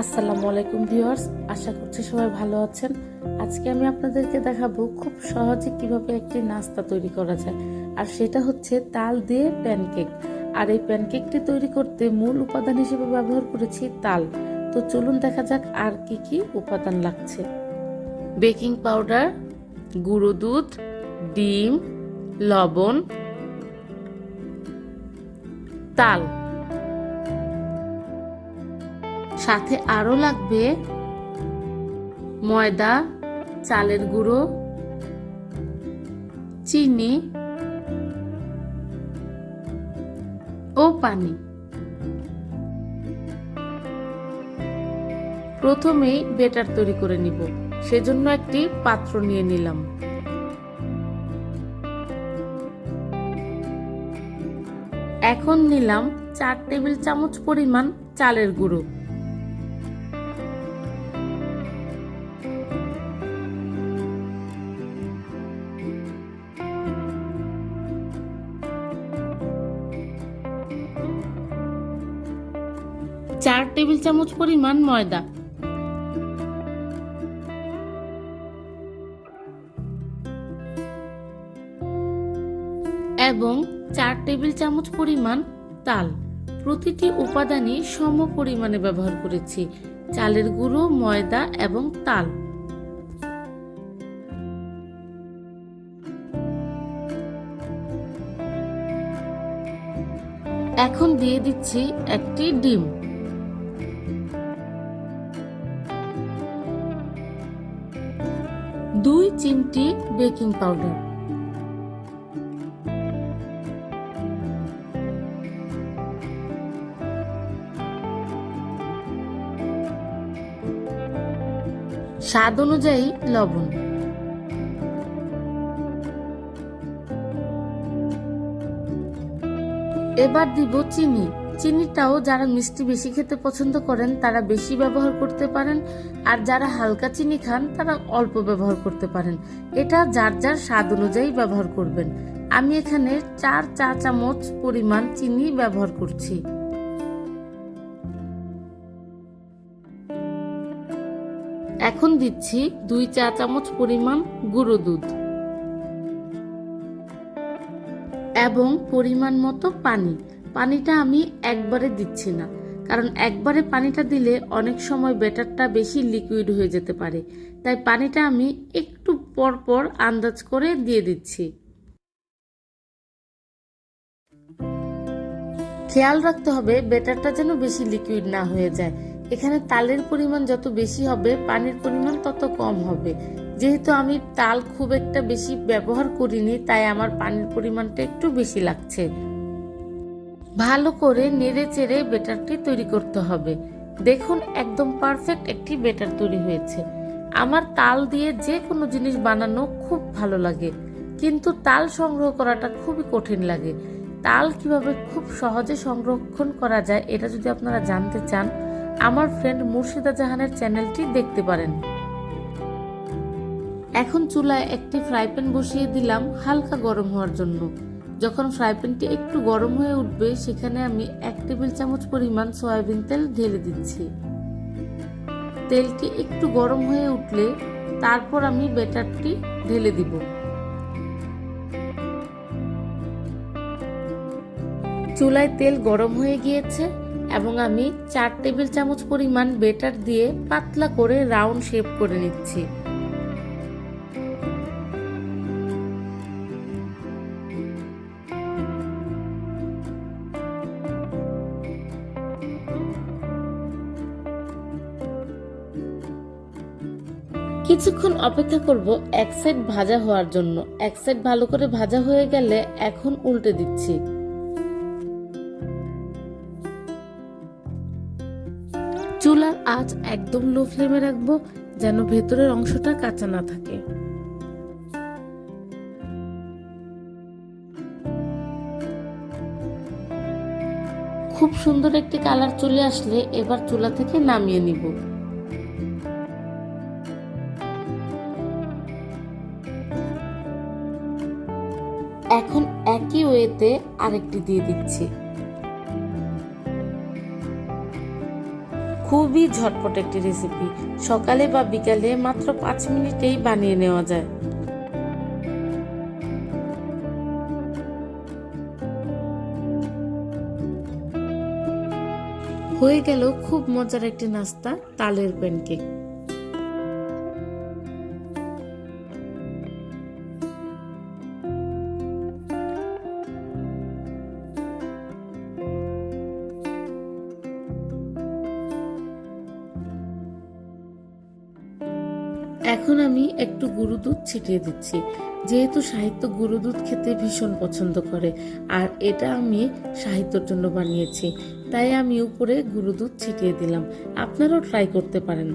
আসসালামু আলাইকুম ভিউয়ার্স, আশা করছি সবাই ভালো আছেন। আজকে আমি আপনাদেরকে দেখাবো খুব সহজে কিভাবে একটি নাস্তা তৈরি করা যায়, আর সেটা হচ্ছে তাল দিয়ে প্যানকেক। আর এই প্যানকেকটি তৈরি করতে মূল উপাদান হিসেবে ব্যবহার করেছি তাল। তো চলুন দেখা যাক আর কি কি উপাদান লাগছে। বেকিং পাউডার, গুঁড়ো দুধ, ডিম, লবণ, তাল, সাথে আরো লাগবে ময়দা, চালের গুঁড়ো, চিনি ও পানি। প্রথমেই ব্যাটার তৈরি করে নিব, সেজন্য একটি পাত্র নিয়ে নিলাম। এখন নিলাম 4 টেবিল চামচ পরিমাণ চালের গুঁড়ো, চার টেবিল চামচ পরিমাণ ময়দা, এবং 4 টেবিল চামচ পরিমাণ তাল। প্রতিটি উপাদানই সম পরিমাণে ব্যবহার করেছি, চালের গুঁড়ো, ময়দা এবং তাল। এখন দিয়ে দিচ্ছি একটি ডিম, দুই চিমটি বেকিং পাউডার, স্বাদ অনুযায়ী লবণ, এবার দিব চিনি। চিনিটাও যারা মিষ্টি বেশি খেতে পছন্দ করেন তারা বেশি ব্যবহার করতে পারেন, আর যারা হালকা চিনি খান তারা অল্প ব্যবহার করতে পারেন। এটা যার যার স্বাদ অনুযায়ী ব্যবহার করবেন। আমি এখানে 4 চা চামচ পরিমাণ চিনি ব্যবহার করছি। এখন দিচ্ছি 2 চা চামচ পরিমাণ গুঁড়ো দুধ এবং পরিমাণ মতো পানি। পানিটা আমি একবারে দিচ্ছি না, কারণ একবারে পানিটা দিলে অনেক সময় ব্যাটারটা বেশি লিকুইড হয়ে যেতে পারে, তাই পানিটা আমি একটু পর পর আন্দাজ করে দিয়ে দিচ্ছি। খেয়াল রাখতে হবে ব্যাটারটা যেন বেশি লিকুইড না হয়ে যায়। এখানে তালের পরিমাণ যত বেশি হবে পানির পরিমাণ তত কম হবে। যেহেতু আমি তাল খুব একটা বেশি ব্যবহার করিনি, তাই আমার পানির পরিমাণটা একটু বেশি লাগছে। ভালো করে নেড়ে চেড়ে ব্যাটারটি তৈরি করতে হবে। দেখুন, একদম পারফেক্ট একটি ব্যাটার তৈরি হয়েছে। আমার তাল দিয়ে যে কোনো জিনিস বানানো খুব ভালো লাগে, কিন্তু তাল সংগ্রহ করাটা খুবই কঠিন লাগে। তাল কিভাবে খুব সহজে সংরক্ষণ করা যায় এটা যদি আপনারা জানতে চান, আমার ফ্রেন্ড মুর্শিদা জাহানের চ্যানেলটি দেখতে পারেন। এখন চুলায় একটি ফ্রাই প্যান বসিয়ে দিলাম হালকা গরম হওয়ার জন্য। যখন ফ্রাই প্যানটি একটু গরম হয়ে উঠবে, সেখানে আমি 1 টেবিল চামচ পরিমাণ সয়াবিন তেল ঢেলে দিচ্ছি। তেলটি একটু গরম হয়ে উঠলে তারপর আমি ব্যাটারটি ঢেলে দিব। চুলায় তেল গরম হয়ে গিয়েছে এবং আমি 4 টেবিল চামচ পরিমাণ ব্যাটার দিয়ে পাতলা করে রাউন্ড শেপ করে নিচ্ছি। কিছুক্ষণ অপেক্ষা করব এক সাইড ভাজা হওয়ার জন্য। এক সাইড ভালো করে ভাজা হয়ে গেলে এখন উল্টে দিচ্ছি। চুলার আঁচ একদম লো ফ্লেমে রাখবো, যেন ভেতরের অংশটা কাঁচা না থাকে। খুব সুন্দর একটি কালার চলে আসলে এবার চুলা থেকে নামিয়ে নিব। এখন একই ওয়েতে আরেকটি দিয়ে দিচ্ছি। খুবই ঝটপট একটি রেসিপি, সকালে বা বিকালে মাত্র 5 মিনিটেই বানিয়ে নেওয়া যায়। হয়ে গেল খুব মজার একটি নাস্তা, তালের প্যানকেক। এখন আমি একটু গুঁড়ো দুধ ছিটিয়ে দিচ্ছি, যেহেতু সাহিত্য গুঁড়ো দুধ খেতে ভীষণ পছন্দ করে আর এটা আমি সাহিত্যর জন্য বানিয়েছি, তাই আমি উপরে গুঁড়ো দুধ ছিটিয়ে দিলাম। আপনারাও ট্রাই করতে পারেন।